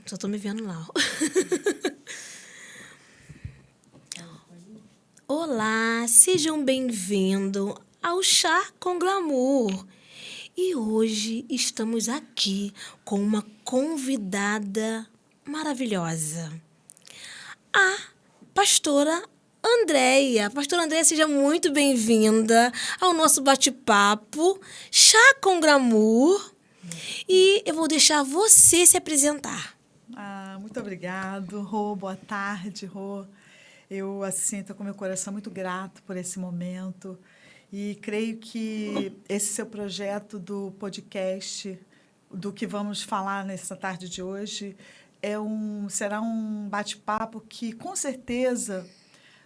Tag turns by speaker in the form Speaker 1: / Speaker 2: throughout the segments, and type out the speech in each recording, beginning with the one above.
Speaker 1: Só tô me vendo lá. Olá, sejam bem-vindos ao Chá com Glamour. E hoje estamos aqui com uma convidada maravilhosa. A pastora Andréia. Pastora Andréia, seja muito bem-vinda ao nosso bate-papo Chá com Glamour. E eu vou deixar você se apresentar.
Speaker 2: Muito obrigado, Rô. Boa tarde, Rô. Eu, assim, estou com meu coração muito grato por esse momento e creio que esse seu projeto do podcast, do que vamos falar nessa tarde de hoje, será um bate-papo que, com certeza,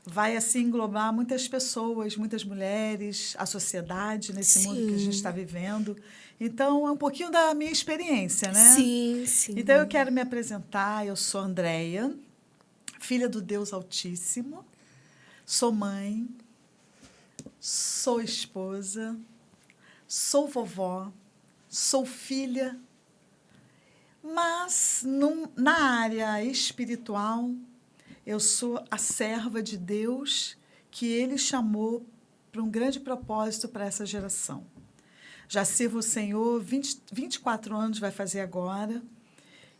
Speaker 2: vai assim englobar muitas pessoas, muitas mulheres, a sociedade nesse mundo que a gente está vivendo. Então, é um pouquinho da minha experiência, né?
Speaker 1: Sim, sim.
Speaker 2: Então, eu quero me apresentar. Eu sou Andréia, filha do Deus Altíssimo, sou mãe, sou esposa, sou vovó, sou filha, mas na área espiritual, eu sou a serva de Deus que Ele chamou para um grande propósito para essa geração. Já sirvo o Senhor, 24 anos vai fazer agora,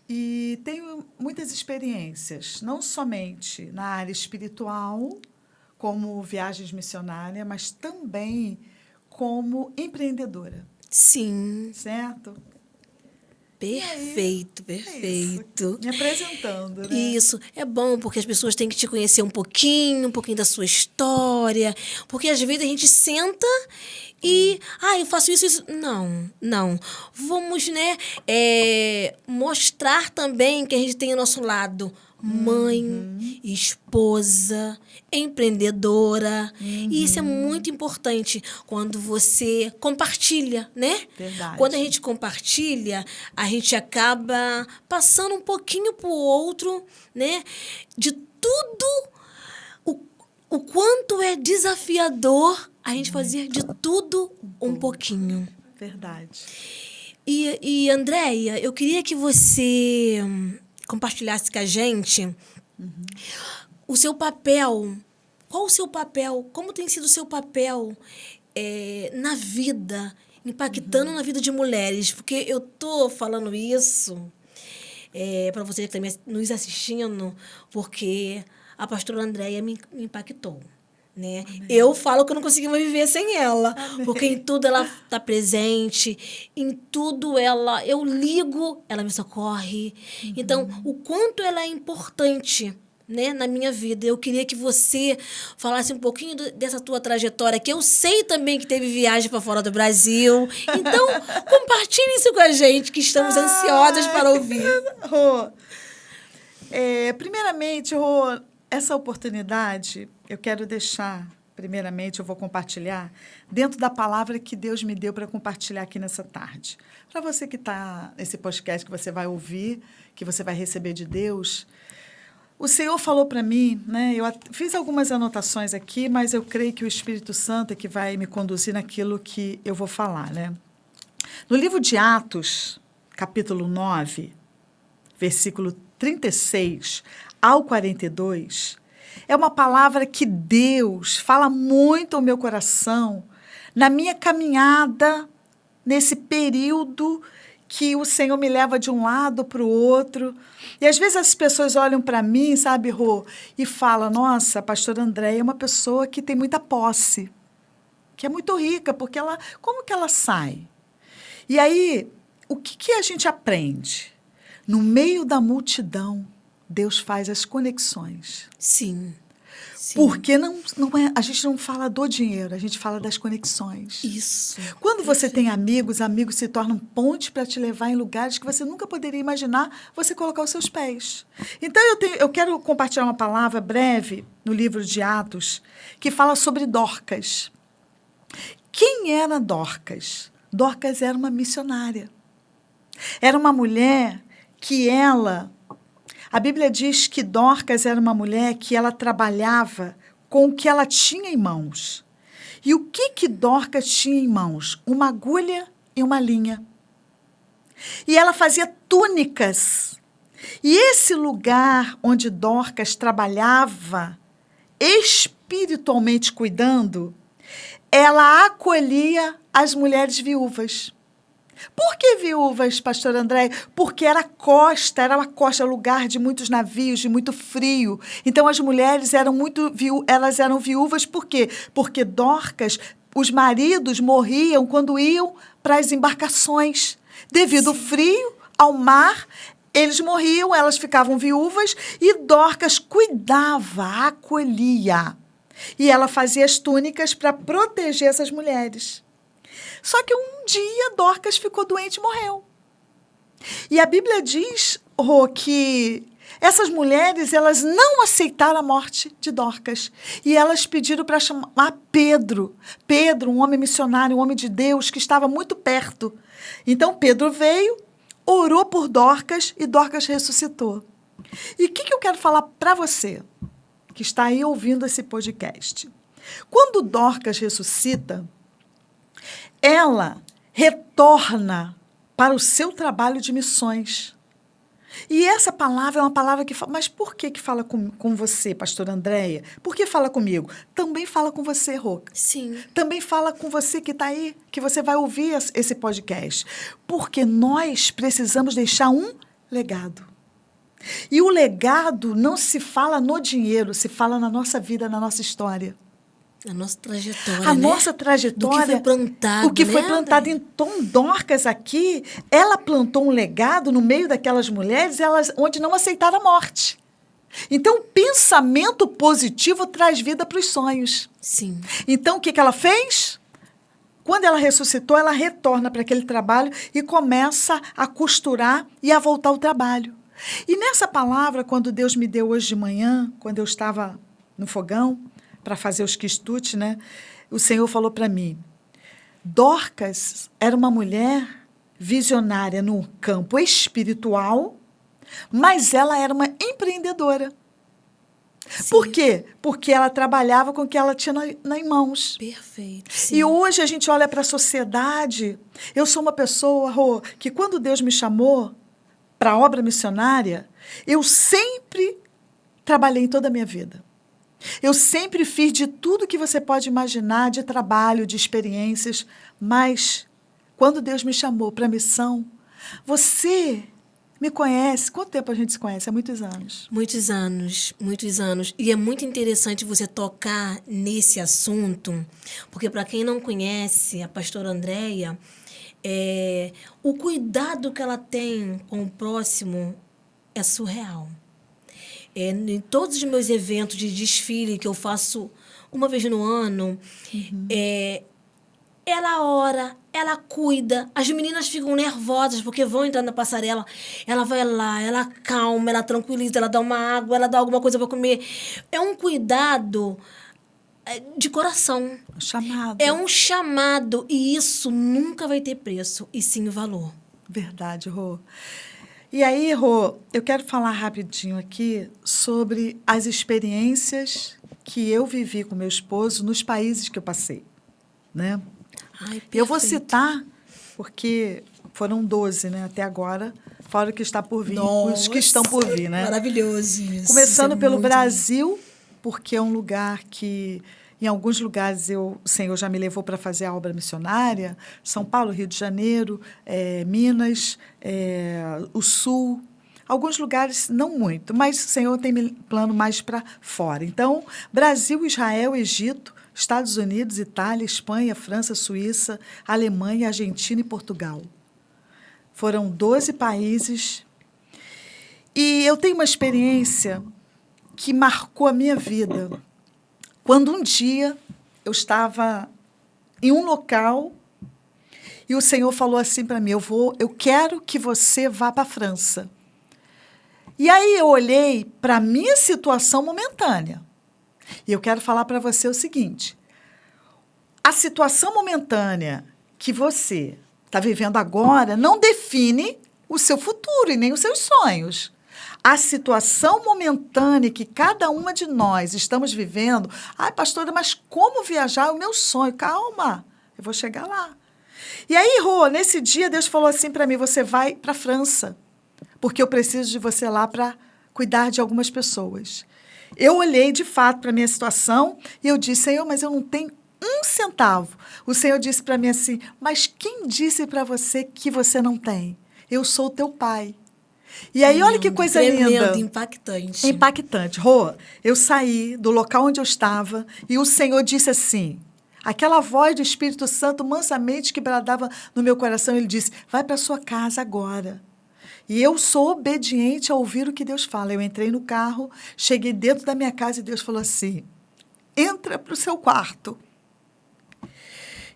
Speaker 2: e tenho muitas experiências, não somente na área espiritual, como viagens missionárias, mas também como empreendedora.
Speaker 1: Sim.
Speaker 2: Certo?
Speaker 1: Perfeito, perfeito.
Speaker 2: Me apresentando, né?
Speaker 1: Isso, é bom porque as pessoas têm que te conhecer um pouquinho da sua história, porque às vezes a gente senta e, eu faço isso. Não. Vamos, né, mostrar também que a gente tem ao nosso lado mãe, esposa, empreendedora. E isso é muito importante quando você compartilha, né?
Speaker 2: Verdade.
Speaker 1: Quando a gente compartilha, a gente acaba passando um pouquinho para o outro, né? De tudo o quanto é desafiador a gente fazer de tudo um pouquinho.
Speaker 2: Verdade.
Speaker 1: E Andréia, eu queria que você compartilhasse com a gente o seu papel. Qual o seu papel? Como tem sido o seu papel na vida, impactando na vida de mulheres? Porque eu tô falando isso para você que está nos assistindo, porque a pastora Andréia me impactou. Né? Eu falo que eu não consigo mais viver sem ela. Amém. Porque em tudo ela está presente, em tudo eu ligo, ela me socorre. Então, o quanto ela é importante, né, na minha vida. Eu queria que você falasse um pouquinho dessa tua trajetória, que eu sei também que teve viagem para fora do Brasil. Então, compartilhe isso com a gente, que estamos ansiosas para ouvir.
Speaker 2: Rô, primeiramente, Rô, essa oportunidade eu quero deixar, primeiramente, eu vou compartilhar dentro da palavra que Deus me deu para compartilhar aqui nessa tarde. Para você que está nesse podcast, que você vai ouvir, que você vai receber de Deus, o Senhor falou para mim, né? Eu fiz algumas anotações aqui, mas eu creio que o Espírito Santo é que vai me conduzir naquilo que eu vou falar, né? No livro de Atos, capítulo 9, versículo 36 ao 42, é uma palavra que Deus fala muito ao meu coração na minha caminhada, nesse período que o Senhor me leva de um lado para o outro. E às vezes as pessoas olham para mim, sabe, Rô, e falam, nossa, a pastora Andréia é uma pessoa que tem muita posse, que é muito rica, porque como que ela sai? E aí, o que a gente aprende? No meio da multidão, Deus faz as conexões.
Speaker 1: Sim.
Speaker 2: Porque a gente não fala do dinheiro, a gente fala das conexões.
Speaker 1: Isso.
Speaker 2: Quando você tem amigos se tornam pontes para te levar em lugares que você nunca poderia imaginar você colocar os seus pés. Então, eu quero compartilhar uma palavra breve no livro de Atos que fala sobre Dorcas. Quem era Dorcas? Dorcas era uma missionária. Era uma mulher que a Bíblia diz que Dorcas era uma mulher que ela trabalhava com o que ela tinha em mãos. E o que Dorcas tinha em mãos? Uma agulha e uma linha. E ela fazia túnicas. E esse lugar onde Dorcas trabalhava, espiritualmente cuidando, ela acolhia as mulheres viúvas. Por que viúvas, pastor André? Porque era uma costa, lugar de muitos navios, de muito frio. Então, as mulheres elas eram viúvas, por quê? Porque Dorcas, os maridos morriam quando iam para as embarcações. Devido ao frio, ao mar, eles morriam, elas ficavam viúvas e Dorcas cuidava, acolhia. E ela fazia as túnicas para proteger essas mulheres. Só que um dia Dorcas ficou doente e morreu. E a Bíblia diz, Rô, que essas mulheres elas não aceitaram a morte de Dorcas. E elas pediram para chamar Pedro. Pedro, um homem missionário, um homem de Deus, que estava muito perto. Então Pedro veio, orou por Dorcas e Dorcas ressuscitou. E o que eu quero falar para você, que está aí ouvindo esse podcast? Quando Dorcas ressuscita, ela retorna para o seu trabalho de missões. E essa palavra é uma palavra que fala... Mas por que fala com você, pastora Andréia? Por que fala comigo? Também fala com você, Roca.
Speaker 1: Sim.
Speaker 2: Também fala com você que está aí, que você vai ouvir esse podcast. Porque nós precisamos deixar um legado. E o legado não se fala no dinheiro, se fala na nossa vida, na nossa história.
Speaker 1: A nossa trajetória,
Speaker 2: A nossa trajetória.
Speaker 1: Do que foi plantado,
Speaker 2: o que foi plantado. Então, Dorcas aqui, ela plantou um legado no meio daquelas mulheres onde não aceitaram a morte. Então, o pensamento positivo traz vida para os sonhos.
Speaker 1: Sim.
Speaker 2: Então, o que ela fez? Quando ela ressuscitou, ela retorna para aquele trabalho e começa a costurar e a voltar ao trabalho. E nessa palavra, quando Deus me deu hoje de manhã, quando eu estava no fogão, para fazer os quistutes, né? O Senhor falou para mim, Dorcas era uma mulher visionária no campo espiritual, mas ela era uma empreendedora.
Speaker 1: Sim.
Speaker 2: Por quê? Porque ela trabalhava com o que ela tinha nas mãos.
Speaker 1: Perfeito. Sim.
Speaker 2: E hoje a gente olha para a sociedade. Eu sou uma pessoa, Rô, que quando Deus me chamou para a obra missionária, eu sempre trabalhei em toda a minha vida. Eu sempre fiz de tudo que você pode imaginar, de trabalho, de experiências, mas quando Deus me chamou para a missão, você me conhece. Quanto tempo a gente se conhece? Há muitos anos.
Speaker 1: Muitos anos, muitos anos. E é muito interessante você tocar nesse assunto, porque para quem não conhece a pastora Andréia, o cuidado que ela tem com o próximo é surreal. Em todos os meus eventos de desfile que eu faço uma vez no ano, ela ora, ela cuida. As meninas ficam nervosas porque vão entrar na passarela. Ela vai lá, ela calma, ela tranquiliza, ela dá uma água, ela dá alguma coisa para comer. É um cuidado de coração.
Speaker 2: Chamado.
Speaker 1: É um chamado e isso nunca vai ter preço, e sim valor.
Speaker 2: Verdade, Rô. E aí, Rô, eu quero falar rapidinho aqui sobre as experiências que eu vivi com meu esposo nos países que eu passei, né?
Speaker 1: Ai,
Speaker 2: eu vou citar, porque foram 12, né, até agora, fora o que está por vir,
Speaker 1: Nossa,
Speaker 2: os que estão por vir, né?
Speaker 1: Maravilhoso isso.
Speaker 2: Começando
Speaker 1: isso
Speaker 2: pelo
Speaker 1: muito
Speaker 2: Brasil, porque é um lugar que... Em alguns lugares o Senhor já me levou para fazer a obra missionária, São Paulo, Rio de Janeiro, Minas, o Sul. Alguns lugares, não muito, mas o Senhor tem plano mais para fora. Então, Brasil, Israel, Egito, Estados Unidos, Itália, Espanha, França, Suíça, Alemanha, Argentina e Portugal. Foram 12 países. E eu tenho uma experiência que marcou a minha vida. Quando um dia eu estava em um local e o Senhor falou assim para mim, eu quero que você vá para a França. E aí eu olhei para a minha situação momentânea. E eu quero falar para você o seguinte, a situação momentânea que você está vivendo agora não define o seu futuro e nem os seus sonhos. A situação momentânea que cada uma de nós estamos vivendo... Ai, pastora, mas como viajar é o meu sonho? Calma, eu vou chegar lá. E aí, Rô, nesse dia, Deus falou assim para mim, você vai para a França. porque eu preciso de você lá para cuidar de algumas pessoas. Eu olhei, de fato, para a minha situação e eu disse, Senhor, mas eu não tenho um centavo. O Senhor disse para mim assim, mas quem disse para você que você não tem? Eu sou o teu pai. E aí, olha que coisa linda.
Speaker 1: Impactante.
Speaker 2: Impactante. Rô, eu saí do local onde eu estava e o Senhor disse assim, aquela voz do Espírito Santo mansamente que bradava no meu coração, ele disse, vai para sua casa agora. E eu sou obediente a ouvir o que Deus fala. Eu entrei no carro, cheguei dentro da minha casa e Deus falou assim, entra para o seu quarto.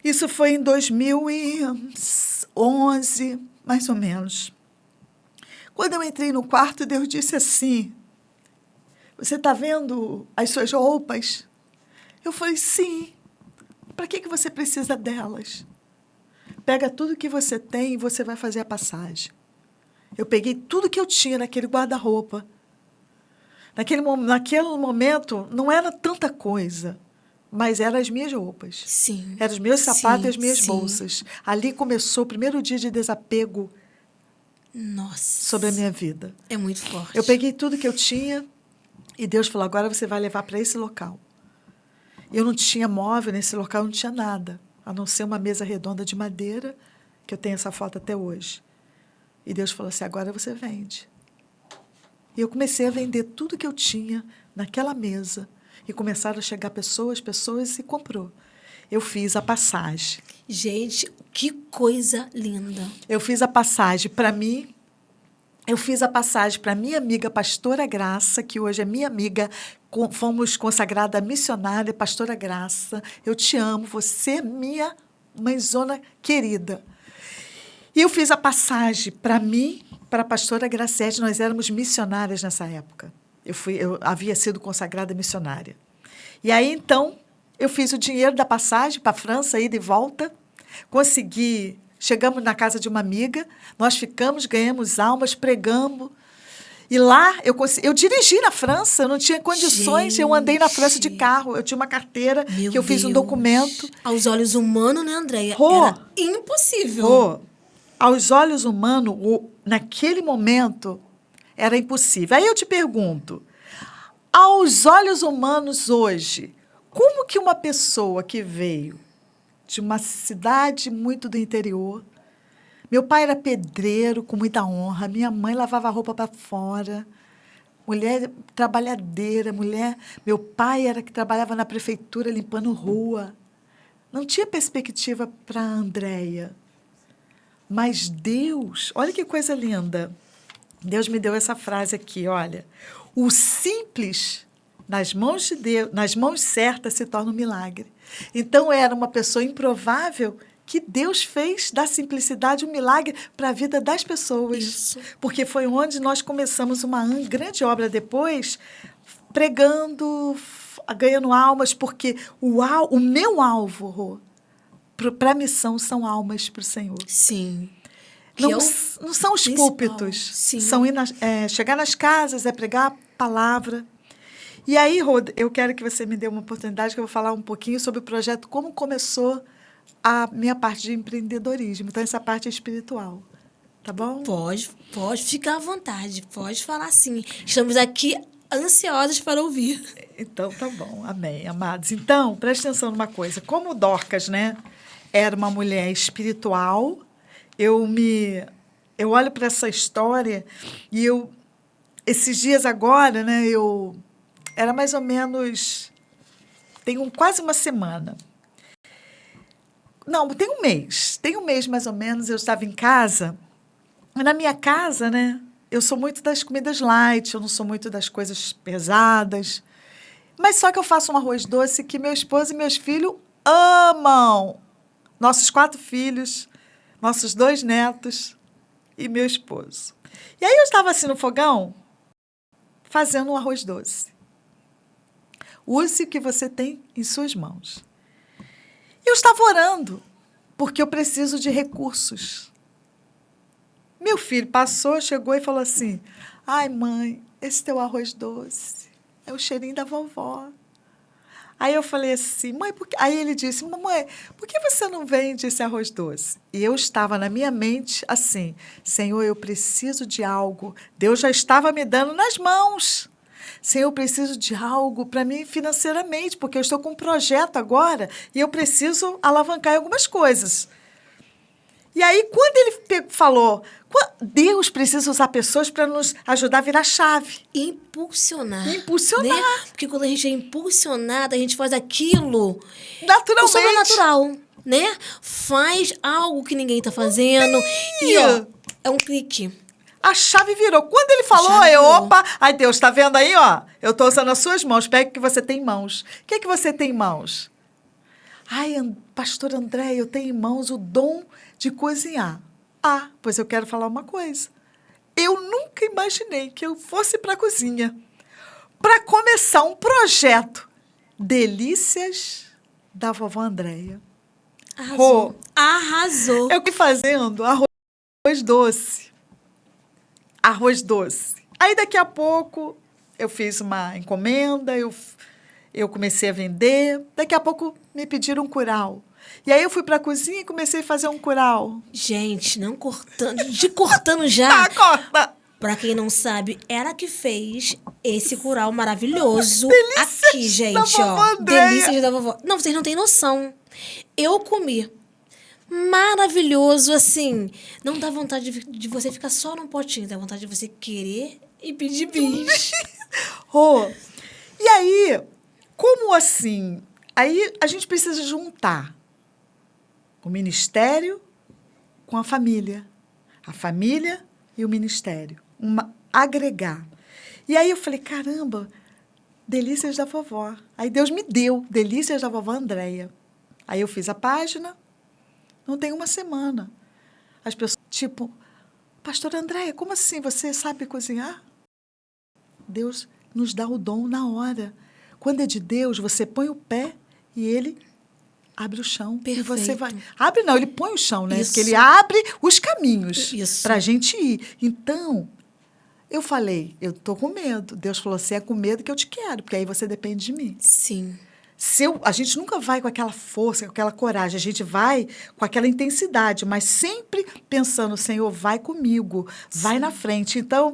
Speaker 2: Isso foi em 2011, mais ou menos. Quando eu entrei no quarto, Deus disse assim, você está vendo as suas roupas? Eu falei, sim. Para que você precisa delas? Pega tudo que você tem e você vai fazer a passagem. Eu peguei tudo que eu tinha naquele guarda-roupa. Naquele momento, não era tanta coisa, mas eram as minhas roupas.
Speaker 1: Sim.
Speaker 2: Eram os meus sapatos e as minhas
Speaker 1: sim.
Speaker 2: bolsas. Ali começou o primeiro dia de desapego.
Speaker 1: Nossa.
Speaker 2: Sobre a minha vida.
Speaker 1: É muito forte.
Speaker 2: Eu peguei tudo que eu tinha e Deus falou, agora você vai levar para esse local. Eu não tinha móvel nesse local, não tinha nada, a não ser uma mesa redonda de madeira, que eu tenho essa foto até hoje. E Deus falou assim, agora você vende. E eu comecei a vender tudo que eu tinha naquela mesa. E começaram a chegar pessoas e comprou. Eu fiz a passagem.
Speaker 1: Gente, que coisa linda.
Speaker 2: Eu fiz a passagem para mim. Eu fiz a passagem para minha amiga Pastora Graça, que hoje é minha amiga, fomos consagrada missionária, Pastora Graça. Eu te amo, você é minha mãezona querida. E eu fiz a passagem para mim, para a Pastora Graciete, nós éramos missionárias nessa época. Eu havia sido consagrada missionária. E aí, então, eu fiz o dinheiro da passagem para a França, ida e volta, consegui. Chegamos na casa de uma amiga, nós ficamos, ganhamos almas, pregamos. E lá, eu dirigi na França, eu não tinha condições, eu andei na França de carro, eu tinha uma carteira, que eu fiz um documento.
Speaker 1: Aos olhos humanos, né, Andréia? Era impossível.
Speaker 2: Aos olhos humanos, naquele momento, era impossível. Aí eu te pergunto, aos olhos humanos hoje, como que uma pessoa que veio de uma cidade muito do interior. Meu pai era pedreiro com muita honra, minha mãe lavava roupa para fora, mulher trabalhadeira, meu pai era que trabalhava na prefeitura limpando rua. Não tinha perspectiva para a Andréia. Mas Deus, olha que coisa linda. Deus me deu essa frase aqui, olha. O simples nas mãos de Deus, nas mãos certas se torna um milagre. Então, era uma pessoa improvável que Deus fez da simplicidade um milagre para a vida das pessoas.
Speaker 1: Isso.
Speaker 2: Porque foi onde nós começamos uma grande obra depois, pregando, ganhando almas, porque o meu alvo para a missão são almas para o Senhor.
Speaker 1: Sim.
Speaker 2: Não são os púlpitos.
Speaker 1: Sim.
Speaker 2: São chegar nas casas, pregar a palavra. E aí, Rô, eu quero que você me dê uma oportunidade que eu vou falar um pouquinho sobre o projeto, como começou a minha parte de empreendedorismo. Então, essa parte é espiritual. Tá bom?
Speaker 1: Pode ficar à vontade. Pode falar sim. Estamos aqui ansiosos para ouvir.
Speaker 2: Então, tá bom. Amém, amados. Então, preste atenção numa coisa. Como Dorcas, né, era uma mulher espiritual, eu olho para essa história e esses dias agora, né, era mais ou menos, tem quase uma semana. Não, tem um mês mais ou menos, eu estava em casa. Na minha casa, né, eu sou muito das comidas light, eu não sou muito das coisas pesadas. Mas só que eu faço um arroz doce que meu esposo e meus filhos amam. Nossos 4 filhos, nossos 2 netos e meu esposo. E aí eu estava assim no fogão, fazendo um arroz doce. Use o que você tem em suas mãos. Eu estava orando, porque eu preciso de recursos. Meu filho passou, chegou e falou assim, ai, mãe, esse teu arroz doce é o cheirinho da vovó. Aí eu falei assim, mãe, aí ele disse, mamãe, por que você não vende esse arroz doce? E eu estava na minha mente assim, Senhor, eu preciso de algo. Deus já estava me dando nas mãos. Senhor, eu preciso de algo para mim financeiramente, porque eu estou com um projeto agora e eu preciso alavancar algumas coisas. E aí, quando ele falou, Deus precisa usar pessoas para nos ajudar a virar chave.
Speaker 1: Impulsionar.
Speaker 2: Impulsionar.
Speaker 1: Né? Porque quando a gente é impulsionada, a gente faz aquilo
Speaker 2: naturalmente.
Speaker 1: O sobrenatural, né? Faz algo que ninguém tá fazendo. E, ó, é um clique.
Speaker 2: A chave virou. Quando ele falou, opa, ai Deus, tá vendo aí, ó? Eu tô usando as suas mãos. Pega o que você tem em mãos. O que é que você tem em mãos? Ai, pastor André, eu tenho em mãos o dom de cozinhar. Ah, pois eu quero falar uma coisa. Eu nunca imaginei que eu fosse para a cozinha para começar um projeto Delícias da Vovó Andréia.
Speaker 1: Arrasou. Arrasou.
Speaker 2: Eu fui fazendo arroz doce. Arroz doce. Aí, daqui a pouco, eu fiz uma encomenda, eu comecei a vender. Daqui a pouco, me pediram um curau. E aí, eu fui para a cozinha e comecei a fazer um curau.
Speaker 1: Gente, não cortando, cortando já.
Speaker 2: Corta!
Speaker 1: Pra quem não sabe, ela que fez esse curau maravilhoso.
Speaker 2: Delícias
Speaker 1: aqui, gente,
Speaker 2: da
Speaker 1: ó. Delícias da vovó. Não, vocês não têm noção. Eu comi. Maravilhoso, assim. Não dá vontade de você ficar só num potinho. Dá vontade de você querer e pedir bis.
Speaker 2: E aí, como assim? Aí a gente precisa juntar o ministério com a família. A família e o ministério. Agregar. E aí eu falei, caramba, Delícias da Vovó. Aí Deus me deu Delícias da Vovó Andréia. Aí eu fiz a página, não tem uma semana. As pessoas, tipo, pastora Andréia, como assim? Você sabe cozinhar? Deus nos dá o dom na hora. Quando é de Deus, você põe o pé e ele abre o chão.
Speaker 1: Perfeito.
Speaker 2: E você vai. Abre não, ele põe o chão, né?
Speaker 1: Isso.
Speaker 2: Porque ele abre os caminhos para a
Speaker 1: Isso.
Speaker 2: gente ir. Então, eu falei, eu tô com medo. Deus falou, você é com medo que eu te quero, porque aí você depende de mim.
Speaker 1: Sim.
Speaker 2: A gente nunca vai com aquela força, com aquela coragem, a gente vai com aquela intensidade, mas sempre pensando, Senhor, vai comigo, vai na frente. Então,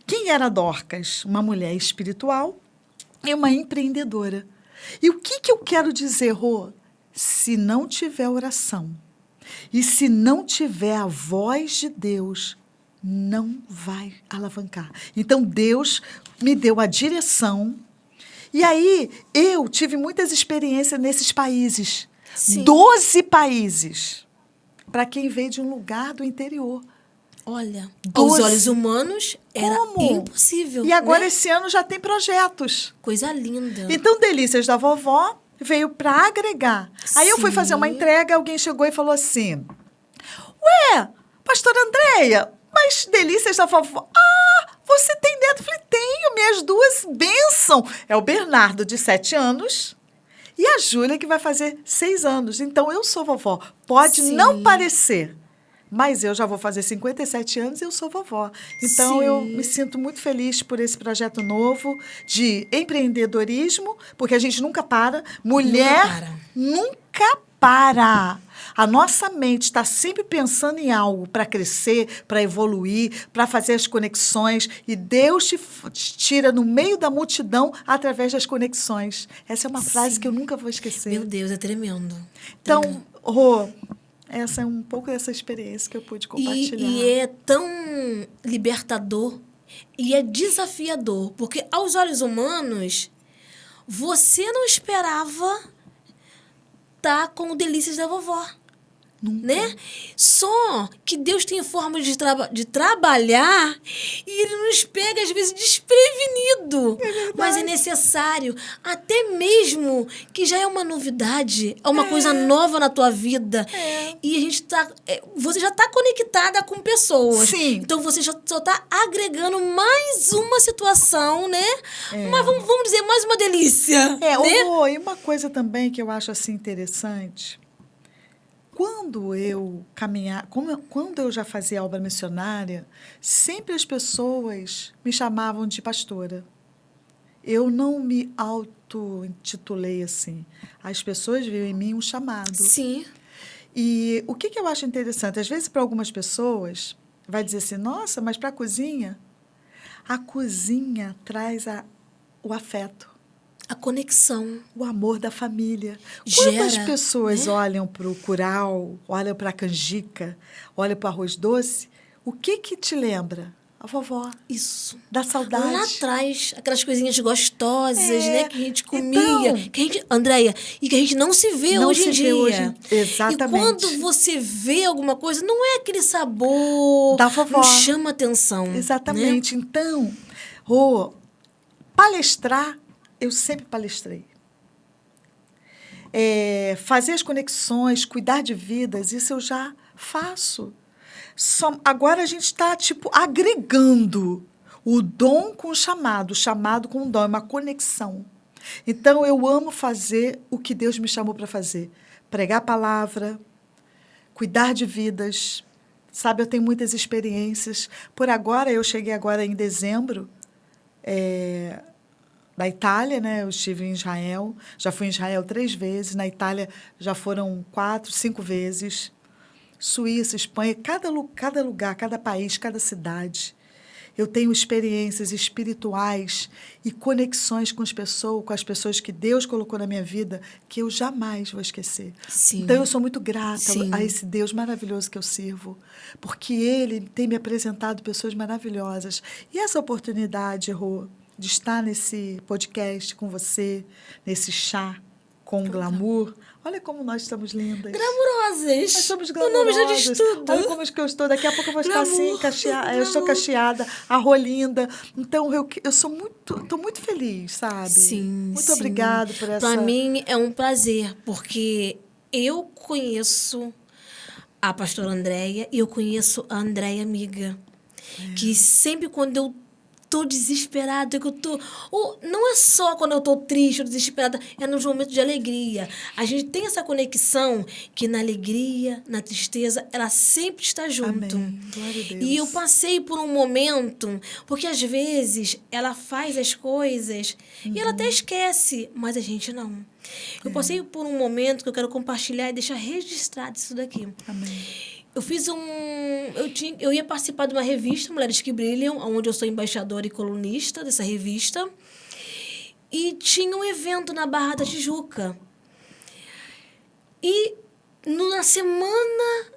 Speaker 2: quem era Dorcas? Uma mulher espiritual e uma empreendedora. E o que eu quero dizer, Rô? Se não tiver oração e se não tiver a voz de Deus, não vai alavancar. Então, Deus me deu a direção. E aí, eu tive muitas experiências nesses países.
Speaker 1: Sim.
Speaker 2: 12 países. Para quem veio de um lugar do interior.
Speaker 1: Olha,
Speaker 2: 12.
Speaker 1: aos olhos humanos era
Speaker 2: Como?
Speaker 1: impossível.
Speaker 2: E agora,
Speaker 1: né?
Speaker 2: esse ano, já tem projetos.
Speaker 1: Coisa linda.
Speaker 2: Então, Delícias da Vovó veio para agregar. Aí eu fui
Speaker 1: Sim.
Speaker 2: fazer uma entrega, alguém chegou e falou assim, ué, pastora Andréia, mas Delícias da Vovó... você tem dentro? Eu falei, tenho, minhas duas bênção. É o Bernardo, de 7 anos, e a Júlia, que vai fazer 6 anos. Então, eu sou vovó. Pode
Speaker 1: Sim.
Speaker 2: não parecer, mas eu já vou fazer 57 anos e eu sou vovó. Então,
Speaker 1: Sim.
Speaker 2: eu me sinto muito feliz por esse projeto novo de empreendedorismo, porque a gente nunca para. Mulher nunca para. A nossa mente está sempre pensando em algo para crescer, para evoluir, para fazer as conexões. E Deus te tira no meio da multidão através das conexões. Essa é uma frase que eu nunca vou esquecer.
Speaker 1: Meu Deus, é tremendo.
Speaker 2: Então, Rô, essa é um pouco dessa experiência que eu pude compartilhar.
Speaker 1: E é tão libertador e é desafiador. Porque, aos olhos humanos, você não esperava estar com o Delícias da Vovó.
Speaker 2: Nunca.
Speaker 1: Né? Só que Deus tem forma de trabalhar e Ele nos pega, às vezes, desprevenido. Mas é necessário, até mesmo que já é uma novidade, é uma coisa nova na tua vida. E a gente você já está conectada com pessoas.
Speaker 2: Sim.
Speaker 1: Então, você só está agregando mais uma situação, né? Mas vamos dizer, mais uma delícia. Né?
Speaker 2: E uma coisa também que eu acho assim interessante... Quando eu quando eu já fazia obra missionária, sempre as pessoas me chamavam de pastora. eu não me auto-intitulei assim. As pessoas viram em mim um chamado.
Speaker 1: Sim.
Speaker 2: E o que eu acho interessante? Às vezes, para algumas pessoas, vai dizer assim, nossa, mas para a cozinha traz o afeto.
Speaker 1: A conexão.
Speaker 2: O amor da família.
Speaker 1: Gera,
Speaker 2: Quantas pessoas
Speaker 1: né?
Speaker 2: olham para o curau, olham para a canjica, olham para o arroz doce, o que te lembra? A vovó.
Speaker 1: Isso.
Speaker 2: Da saudade.
Speaker 1: Lá atrás, aquelas coisinhas gostosas, né? Que a gente comia.
Speaker 2: Então,
Speaker 1: Que a gente, Andréia, e que a gente não se vê
Speaker 2: não
Speaker 1: hoje
Speaker 2: se
Speaker 1: em
Speaker 2: vê
Speaker 1: dia.
Speaker 2: hoje. Exatamente.
Speaker 1: E quando você vê alguma coisa, não é aquele sabor.
Speaker 2: Da vovó.
Speaker 1: Não chama atenção.
Speaker 2: Exatamente.
Speaker 1: Né?
Speaker 2: Então, palestrar, eu sempre palestrei. Fazer as conexões, cuidar de vidas, isso eu já faço. Agora a gente está, agregando o dom com o chamado com o dom, é uma conexão. Então, eu amo fazer o que Deus me chamou para fazer. Pregar a palavra, cuidar de vidas. Sabe, eu tenho muitas experiências. Eu cheguei agora em dezembro, da Itália, né? Eu estive em Israel, já fui em Israel 3 vezes, na Itália já foram 4, 5 vezes. Suíça, Espanha, cada lugar, cada país, cada cidade. Eu tenho experiências espirituais e conexões com as pessoas que Deus colocou na minha vida, que eu jamais vou esquecer.
Speaker 1: Sim.
Speaker 2: Então, eu sou muito grata
Speaker 1: Sim.
Speaker 2: a esse Deus maravilhoso que eu sirvo, porque Ele tem me apresentado pessoas maravilhosas. E essa oportunidade, Rô, de estar nesse podcast com você, nesse chá com glamour. Olha como nós estamos lindas.
Speaker 1: Glamurosas.
Speaker 2: Nós somos
Speaker 1: O nome já diz
Speaker 2: glamurosas.
Speaker 1: tudo.
Speaker 2: Olha como que eu estou. Daqui a pouco eu vou estar assim,
Speaker 1: Glamour.
Speaker 2: eu estou cacheada, a Rô linda. Então, eu sou estou muito feliz, sabe?
Speaker 1: Sim,
Speaker 2: muito
Speaker 1: sim.
Speaker 2: obrigada por essa...
Speaker 1: Para mim é um prazer, porque eu conheço a pastora Andréia e eu conheço a Andréia amiga. Que sempre quando eu tô desesperada, que eu tô... não é só quando eu tô triste ou desesperada, é nos momentos de alegria. A gente tem essa conexão que na alegria, na tristeza, ela sempre está junto.
Speaker 2: Amém. Glória a Deus.
Speaker 1: E eu passei por um momento, porque às vezes ela faz as coisas e ela até esquece, mas a gente não. Eu passei por um momento que eu quero compartilhar e deixar registrado isso daqui.
Speaker 2: Amém.
Speaker 1: Eu fiz eu ia participar de uma revista, Mulheres que Brilham, onde eu sou embaixadora e colunista dessa revista. E tinha um evento na Barra da Tijuca. E na semana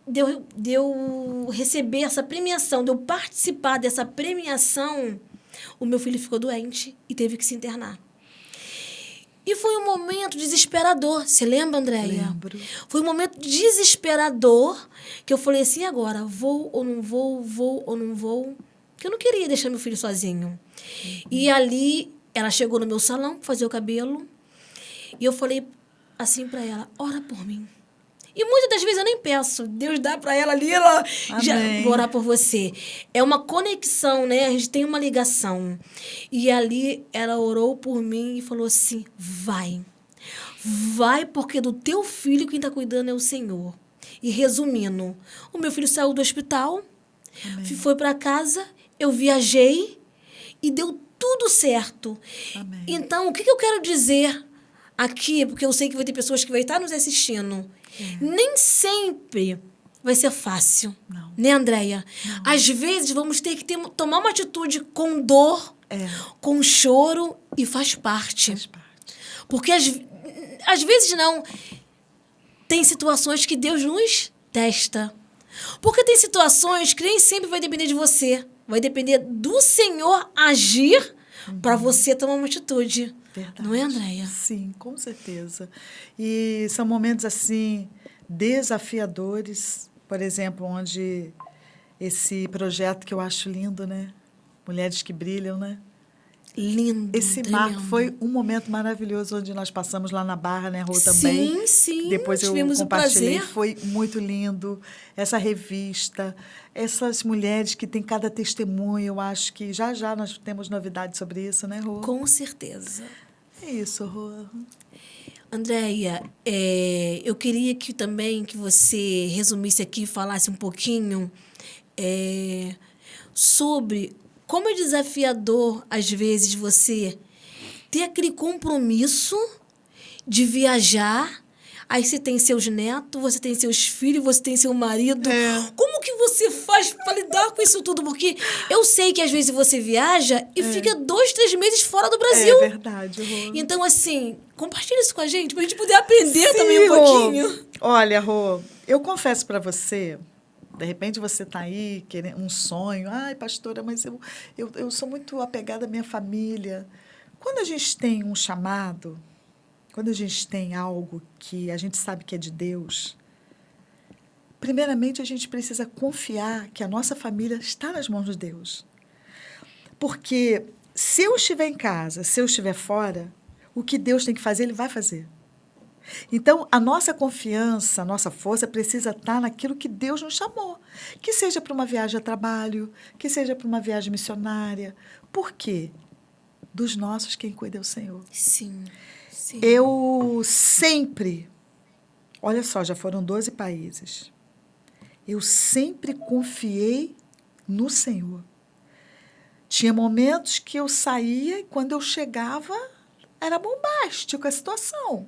Speaker 1: de eu receber essa premiação, de eu participar dessa premiação, o meu filho ficou doente e teve que se internar. E foi um momento desesperador. Você lembra, Andréia?
Speaker 2: Lembro.
Speaker 1: Foi um momento desesperador que eu falei assim, agora, vou ou não vou, vou ou não vou? Porque eu não queria deixar meu filho sozinho. E ali, ela chegou no meu salão para fazer o cabelo e eu falei assim para ela, ora por mim. E muitas das vezes eu nem peço. Deus dá para ela ali, ela já vou orar por você. É uma conexão, né? A gente tem uma ligação. E ali ela orou por mim e falou assim, vai. Vai, porque do teu filho quem está cuidando é o Senhor. E resumindo, o meu filho saiu do hospital, foi para casa, eu viajei e deu tudo certo.
Speaker 2: Amém.
Speaker 1: Então, o que eu quero dizer aqui, porque eu sei que vai ter pessoas que vão estar nos assistindo, nem sempre vai ser fácil.
Speaker 2: Não.
Speaker 1: Né, Andréia? Não. Às vezes vamos ter que tomar uma atitude com dor, com choro, e faz parte.
Speaker 2: Faz parte.
Speaker 1: Porque às vezes não. Tem situações que Deus nos testa. Porque tem situações que nem sempre vai depender de você. Vai depender do Senhor agir para você tomar uma atitude.
Speaker 2: Verdade.
Speaker 1: Não é, Andréia?
Speaker 2: Sim, com certeza. E são momentos, assim, desafiadores. Por exemplo, onde esse projeto que eu acho lindo, né? Mulheres que Brilham, né?
Speaker 1: Lindo,
Speaker 2: esse
Speaker 1: tremendo.
Speaker 2: marco foi um momento maravilhoso onde nós passamos lá na Barra, né, Rô, também.
Speaker 1: Sim,
Speaker 2: depois eu
Speaker 1: tivemos
Speaker 2: compartilhei,
Speaker 1: o prazer.
Speaker 2: foi muito lindo. Essa revista, essas mulheres que têm cada testemunho, eu acho que já nós temos novidades sobre isso, né, Rô?
Speaker 1: Com certeza.
Speaker 2: É isso, Rô.
Speaker 1: Andréia, eu queria que você resumisse aqui, falasse um pouquinho sobre como é desafiador, às vezes, você ter aquele compromisso de viajar. Aí você tem seus netos, você tem seus filhos, você tem seu marido. Como que você faz para lidar com isso tudo? Porque eu sei que às vezes você viaja e fica 2, 3 meses fora do Brasil.
Speaker 2: É verdade, Rô.
Speaker 1: Então, assim, compartilha isso com a gente, pra gente poder aprender também um pouquinho.
Speaker 2: Olha, Rô, eu confesso para você, de repente você está aí querendo um sonho. Ai, pastora, mas eu sou muito apegada à minha família. Quando a gente tem um chamado, quando a gente tem algo que a gente sabe que é de Deus, primeiramente a gente precisa confiar que a nossa família está nas mãos de Deus. Porque se eu estiver em casa, se eu estiver fora, o que Deus tem que fazer, Ele vai fazer. Então, a nossa confiança, a nossa força precisa estar naquilo que Deus nos chamou. Que seja para uma viagem a trabalho, que seja para uma viagem missionária. Por quê? Dos nossos, quem cuida é o Senhor.
Speaker 1: Sim.
Speaker 2: Eu sempre, olha só, já foram 12 países. Eu sempre confiei no Senhor. Tinha momentos que eu saía e quando eu chegava era bombástico a situação.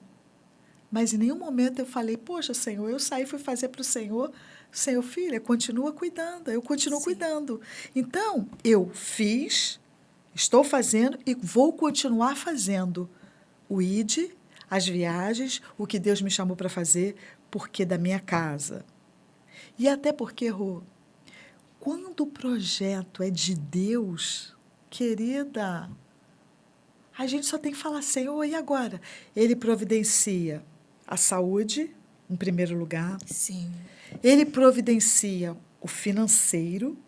Speaker 2: Mas em nenhum momento eu falei, poxa, Senhor, eu saí e fui fazer para o Senhor. Senhor, filha, continua cuidando, eu continuo cuidando. Então, eu fiz, estou fazendo e vou continuar fazendo o ID, as viagens, o que Deus me chamou para fazer, porque da minha casa. E até porque, Rô, quando o projeto é de Deus, querida, a gente só tem que falar, Senhor, e agora? Ele providencia a saúde, em primeiro lugar.
Speaker 1: Sim.
Speaker 2: Ele providencia o financeiro.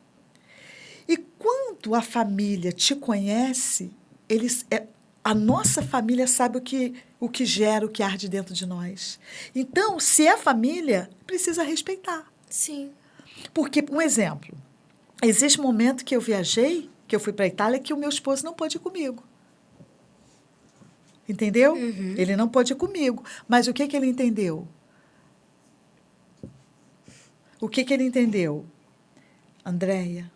Speaker 2: E quando a família te conhece, a nossa família sabe o que gera, o que arde dentro de nós. Então, se é família, precisa respeitar.
Speaker 1: Sim.
Speaker 2: Porque, um exemplo, existe um momento que eu viajei, que eu fui para a Itália, que o meu esposo não pôde ir comigo. Entendeu?
Speaker 1: Uhum.
Speaker 2: Ele não pôde ir comigo. Mas o que ele entendeu? O que ele entendeu? Andréia,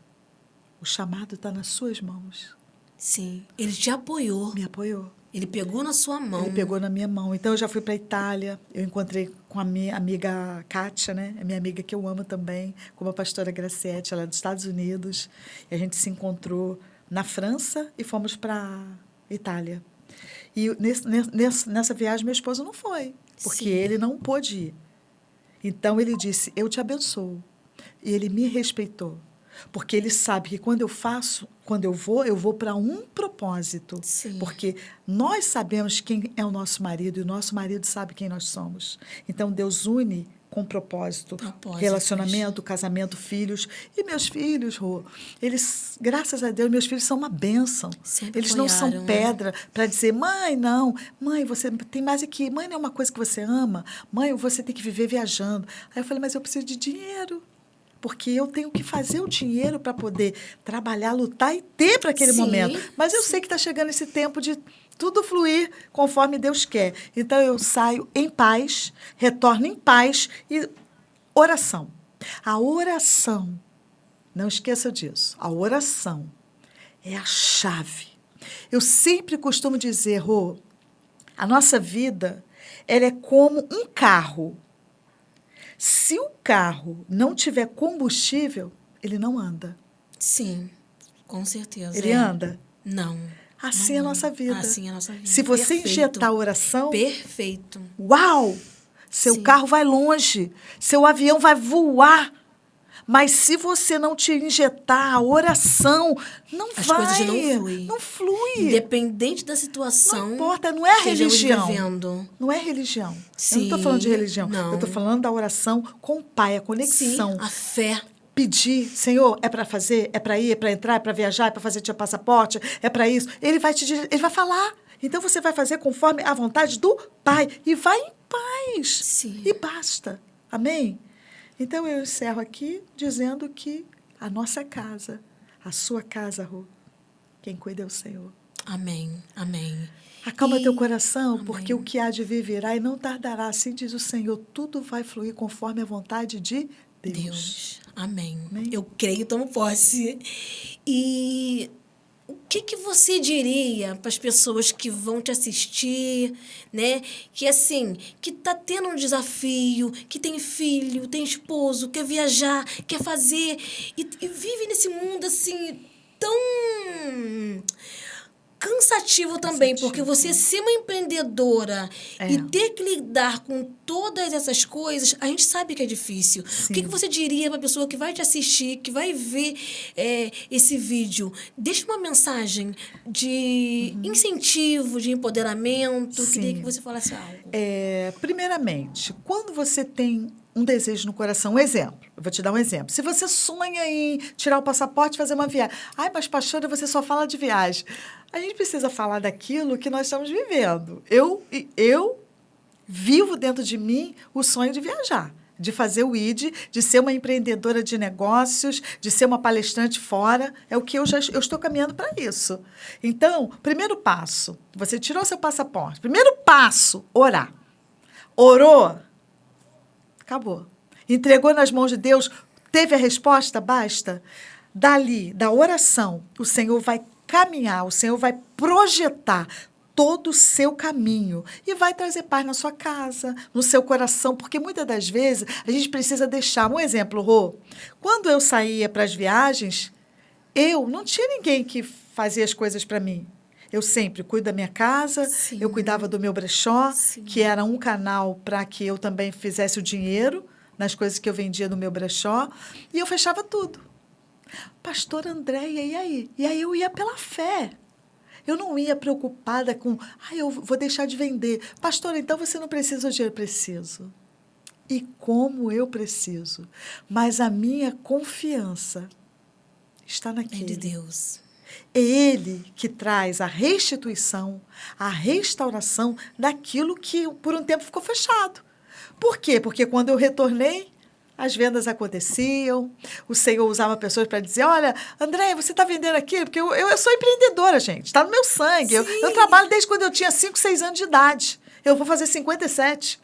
Speaker 2: o chamado está nas suas mãos.
Speaker 1: Sim. Ele te apoiou.
Speaker 2: Me apoiou.
Speaker 1: Ele pegou na sua mão.
Speaker 2: Ele pegou na minha mão. Então, eu já fui para a Itália, eu encontrei com a minha amiga Kátia, né? A minha amiga que eu amo também, como a pastora Graciete, ela é dos Estados Unidos. E a gente se encontrou na França e fomos para a Itália. E nessa viagem, meu esposo não foi, porque
Speaker 1: Sim.
Speaker 2: ele não pôde ir. Então, ele disse, eu te abençoo. E ele me respeitou. Porque ele sabe que quando eu vou para um propósito.
Speaker 1: Sim.
Speaker 2: Porque nós sabemos quem é o nosso marido e o nosso marido sabe quem nós somos. Então, Deus une com propósito, relacionamento, casamento, filhos. E meus filhos, Rô, eles, graças a Deus, meus filhos são uma bênção.
Speaker 1: Sempre
Speaker 2: eles não são
Speaker 1: apoiaram,
Speaker 2: pedra para dizer, mãe, não. Mãe, você tem mais aqui. Mãe, não é uma coisa que você ama. Mãe, você tem que viver viajando. Aí eu falei, mas eu preciso de dinheiro. Porque eu tenho que fazer o dinheiro para poder trabalhar, lutar e ter para aquele momento. Mas eu sei que está chegando esse tempo de tudo fluir conforme Deus quer. Então, eu saio em paz, retorno em paz e oração. A oração, não esqueça disso, a oração é a chave. Eu sempre costumo dizer, Rô, a nossa vida ela é como um carro. Se o carro não tiver combustível, ele não anda.
Speaker 1: Sim, com certeza.
Speaker 2: Ele anda?
Speaker 1: Não.
Speaker 2: Assim é a nossa vida.
Speaker 1: Assim é a nossa vida.
Speaker 2: Se você injetar oração...
Speaker 1: Perfeito.
Speaker 2: Uau! Seu carro vai longe. Seu avião vai voar. Mas se você não te injetar a oração, não
Speaker 1: As
Speaker 2: vai.
Speaker 1: As coisas não fluem.
Speaker 2: Não flui.
Speaker 1: Independente da situação.
Speaker 2: Não importa, não é religião.
Speaker 1: Vivendo.
Speaker 2: Não é religião.
Speaker 1: Sim,
Speaker 2: eu não estou falando de religião.
Speaker 1: Não.
Speaker 2: Eu estou falando da oração com o Pai, a conexão.
Speaker 1: Sim, a fé.
Speaker 2: Pedir, Senhor, é para fazer, é para ir, é para entrar, é para viajar, é para fazer teu passaporte, é para isso. Ele vai ele vai falar. Então você vai fazer conforme a vontade do Pai e vai em paz.
Speaker 1: Sim.
Speaker 2: E basta. Amém? Então eu encerro aqui dizendo que a nossa casa, a sua casa, Rô, quem cuida é o Senhor.
Speaker 1: Amém. Amém.
Speaker 2: Acalma teu coração, porque o que há de vir virá e não tardará. Assim diz o Senhor, tudo vai fluir conforme a vontade de Deus.
Speaker 1: Amém.
Speaker 2: Amém.
Speaker 1: Eu creio, tomo posse. E que você diria para as pessoas que vão te assistir, né? Que assim, que tá tendo um desafio, que tem filho, tem esposo, quer viajar, quer fazer e vive nesse mundo assim tão cansativo também, porque você ser uma empreendedora e ter que lidar com todas essas coisas, a gente sabe que é difícil.
Speaker 2: Sim.
Speaker 1: O que você diria para a pessoa que vai te assistir, que vai ver esse vídeo? Deixa uma mensagem de incentivo, de empoderamento.
Speaker 2: Sim.
Speaker 1: Queria que você falasse algo.
Speaker 2: Primeiramente, quando você tem um desejo no coração, um exemplo, eu vou te dar um exemplo. Se você sonha em tirar o passaporte e fazer uma viagem, ai, mas pastora, você só fala de viagem. A gente precisa falar daquilo que nós estamos vivendo. Eu vivo dentro de mim o sonho de viajar, de fazer o ID, de ser uma empreendedora de negócios, de ser uma palestrante fora. É o que eu estou caminhando para isso. Então, primeiro passo, você tirou seu passaporte. Primeiro passo, orar. Orou, acabou. Entregou nas mãos de Deus, teve a resposta, basta. Dali, da oração, o Senhor vai caminhar, o Senhor vai projetar todo o seu caminho e vai trazer paz na sua casa, no seu coração, porque muitas das vezes a gente precisa deixar. Um exemplo, Rô, quando eu saía para as viagens, eu não tinha ninguém que fazia as coisas para mim. Eu sempre cuido da minha casa,
Speaker 1: Sim.
Speaker 2: Eu cuidava do meu brechó,
Speaker 1: Sim.
Speaker 2: que era um canal para que eu também fizesse o dinheiro nas coisas que eu vendia no meu brechó, e eu fechava tudo. Pastora Andréia, e aí? E aí eu ia pela fé. Eu não ia preocupada com, eu vou deixar de vender. Pastora, então você não precisa hoje? Eu preciso. E como eu preciso. Mas a minha confiança está naquele.
Speaker 1: É de Deus.
Speaker 2: É Ele que traz a restituição, a restauração daquilo que por um tempo ficou fechado. Por quê? Porque quando eu retornei, as vendas aconteciam, o Senhor usava pessoas para dizer, olha, Andréia, você está vendendo aquilo? Porque eu sou empreendedora, gente, está no meu sangue. Eu trabalho desde quando eu tinha 5, 6 anos de idade. Eu vou fazer 57.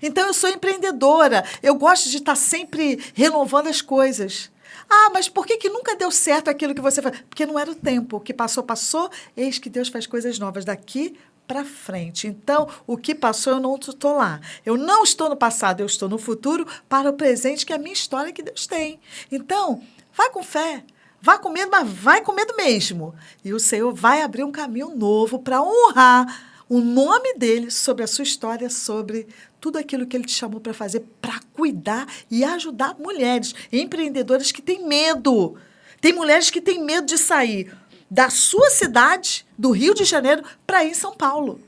Speaker 2: Então, eu sou empreendedora. Eu gosto de estar sempre renovando as coisas. Ah, mas por que nunca deu certo aquilo que você faz? Porque não era o tempo. O que passou, passou. Eis que Deus faz coisas novas daqui para frente. Então, o que passou, eu não estou lá. Eu não estou no passado, eu estou no futuro para o presente, que é a minha história que Deus tem. Então, vai com fé. Vá com medo, mas vai com medo mesmo. E o Senhor vai abrir um caminho novo para honrar o nome dele sobre a sua história, sobre tudo aquilo que ele te chamou para fazer, para cuidar e ajudar mulheres empreendedoras que têm medo. Tem mulheres que têm medo de sair da sua cidade, do Rio de Janeiro, para ir em São Paulo.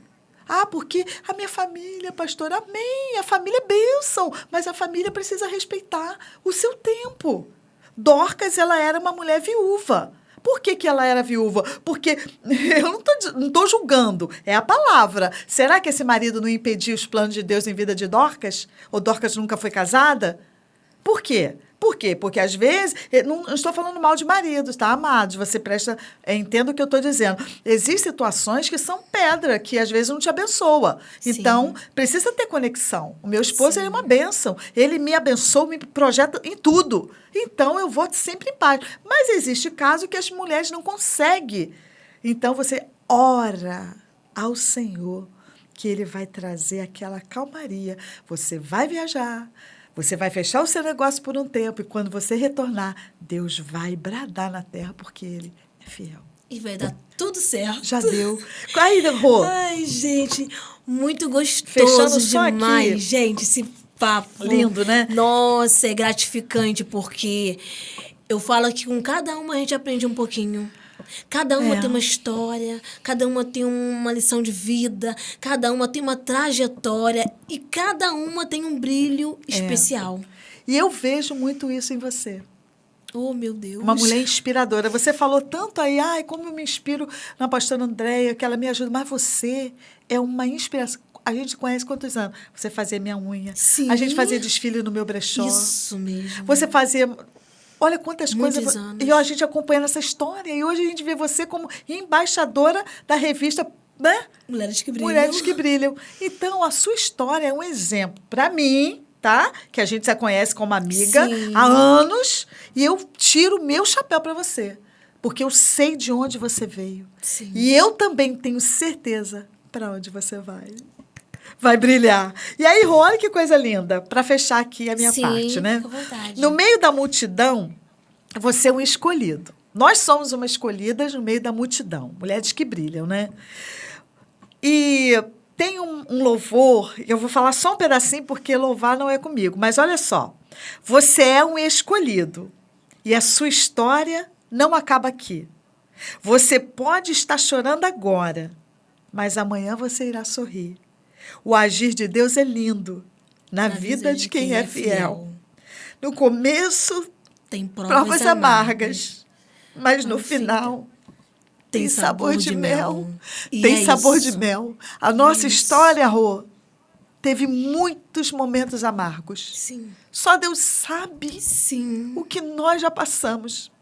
Speaker 2: Ah, porque a minha família, pastor, amém, a família é bênção, mas a família precisa respeitar o seu tempo. Dorcas, ela era uma mulher viúva. Por que ela era viúva? Porque eu não estou julgando, é a palavra. Será que esse marido não impedia os planos de Deus em vida de Dorcas? Ou Dorcas nunca foi casada? Por quê? Por quê? Porque, às vezes, não estou falando mal de maridos, tá, amados? Você entenda o que eu estou dizendo. Existem situações que são pedra, que às vezes não te abençoa.
Speaker 1: Sim.
Speaker 2: Então, precisa ter conexão. O meu esposo, ele é uma bênção. Ele me abençoa, me projeta em tudo. Então, eu vou sempre em paz. Mas existe caso que as mulheres não conseguem. Então, você ora ao Senhor, que Ele vai trazer aquela calmaria. Você vai viajar, você vai fechar o seu negócio por um tempo, e quando você retornar, Deus vai bradar na terra, porque Ele é fiel.
Speaker 1: E vai dar tudo certo.
Speaker 2: Já deu. Aí, Rô.
Speaker 1: Ai, gente, muito gostoso
Speaker 2: Fechando só
Speaker 1: demais,
Speaker 2: aqui.
Speaker 1: gente, esse papo.
Speaker 2: Lindo, né?
Speaker 1: Nossa, é gratificante, porque eu falo que com cada uma a gente aprende um pouquinho. Cada uma tem uma história, cada uma tem uma lição de vida, cada uma tem uma trajetória e cada uma tem um brilho especial.
Speaker 2: E eu vejo muito isso em você.
Speaker 1: Oh, meu Deus.
Speaker 2: Uma mulher inspiradora. Você falou tanto aí, como eu me inspiro na pastora Andréia, que ela me ajuda. Mas você é uma inspiração. A gente conhece quantos anos? Você fazia minha unha.
Speaker 1: Sim.
Speaker 2: A gente fazia desfile no meu brechó.
Speaker 1: Isso mesmo.
Speaker 2: Você fazia... Olha quantas
Speaker 1: Muitos
Speaker 2: coisas...
Speaker 1: anos.
Speaker 2: E a gente acompanhando essa história. E hoje a gente vê você como embaixadora da revista, né?
Speaker 1: Mulheres que Brilham.
Speaker 2: Mulheres que Brilham. Então, a sua história é um exemplo para mim, tá? Que a gente já conhece como amiga há anos. E eu tiro o meu chapéu para você. porque eu sei de onde você veio.
Speaker 1: Sim.
Speaker 2: E eu também tenho certeza para onde você vai. Vai brilhar. E aí, Rô, olha que coisa linda, para fechar aqui a minha
Speaker 1: Sim,
Speaker 2: parte, né?
Speaker 1: fica à vontade.
Speaker 2: No meio da multidão, você é um escolhido. Nós somos uma escolhidas no meio da multidão. Mulheres que brilham, né? E tem um louvor, eu vou falar só um pedacinho porque louvar não é comigo, mas olha só. Você é um escolhido e a sua história não acaba aqui. Você pode estar chorando agora, mas amanhã você irá sorrir. O agir de Deus é lindo na vida de quem é fiel. No começo,
Speaker 1: tem
Speaker 2: provas amargas, mas no final tem sabor de mel. Tem sabor de mel. A nossa história, Rô, teve muitos momentos amargos.
Speaker 1: Sim.
Speaker 2: Só Deus sabe
Speaker 1: Sim.
Speaker 2: o que nós já passamos.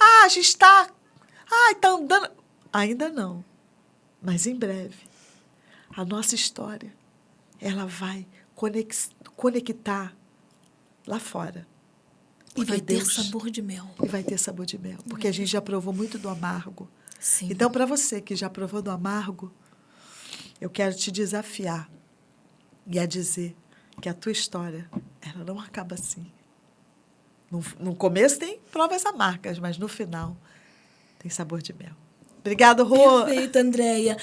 Speaker 2: Ah, a gente está... Ah, está andando... Ainda não. Mas em breve, a nossa história, ela vai conectar lá fora.
Speaker 1: E vai ter sabor de mel.
Speaker 2: E vai ter sabor de mel. Porque a gente já provou muito do amargo.
Speaker 1: Sim.
Speaker 2: Então, para você que já provou do amargo, eu quero te desafiar e a dizer que a tua história, ela não acaba assim. No começo tem provas amargas, mas no final tem sabor de mel. Obrigada, Rô.
Speaker 1: Perfeito, Andréia.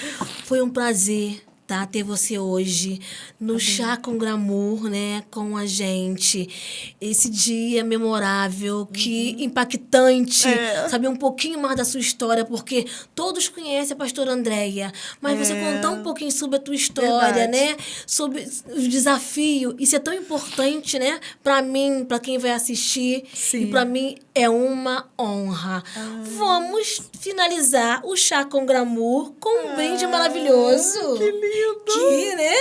Speaker 1: Foi um prazer, tá, ter você hoje no Chá com Glamour, né, com a gente. Esse dia memorável, que impactante, saber um pouquinho mais da sua história, porque todos conhecem a pastora Andréia, mas você contar um pouquinho sobre a tua história, né, sobre os desafios, isso é tão importante, né, para mim, para quem vai assistir.
Speaker 2: Sim.
Speaker 1: E para mim é uma honra. Vamos finalizar o Chá com Glamour com um brinde maravilhoso.
Speaker 2: Que lindo!
Speaker 1: Que, né?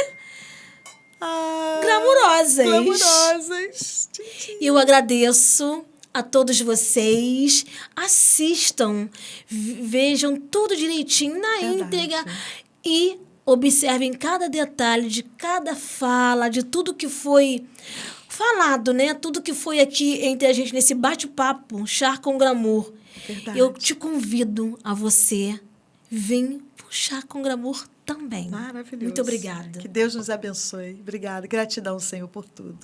Speaker 1: Glamurosas.
Speaker 2: Glamurosas.
Speaker 1: E eu agradeço a todos vocês. Assistam, vejam tudo direitinho na íntegra e observem cada detalhe de cada fala, de tudo que foi falado, né? Tudo que foi aqui entre a gente nesse bate-papo, Chá com Glamour.
Speaker 2: Verdade.
Speaker 1: Eu te convido a você vir pro Chá com Glamour também.
Speaker 2: Maravilhoso.
Speaker 1: Muito obrigada.
Speaker 2: Que Deus nos abençoe. Obrigada. Gratidão, Senhor, por tudo.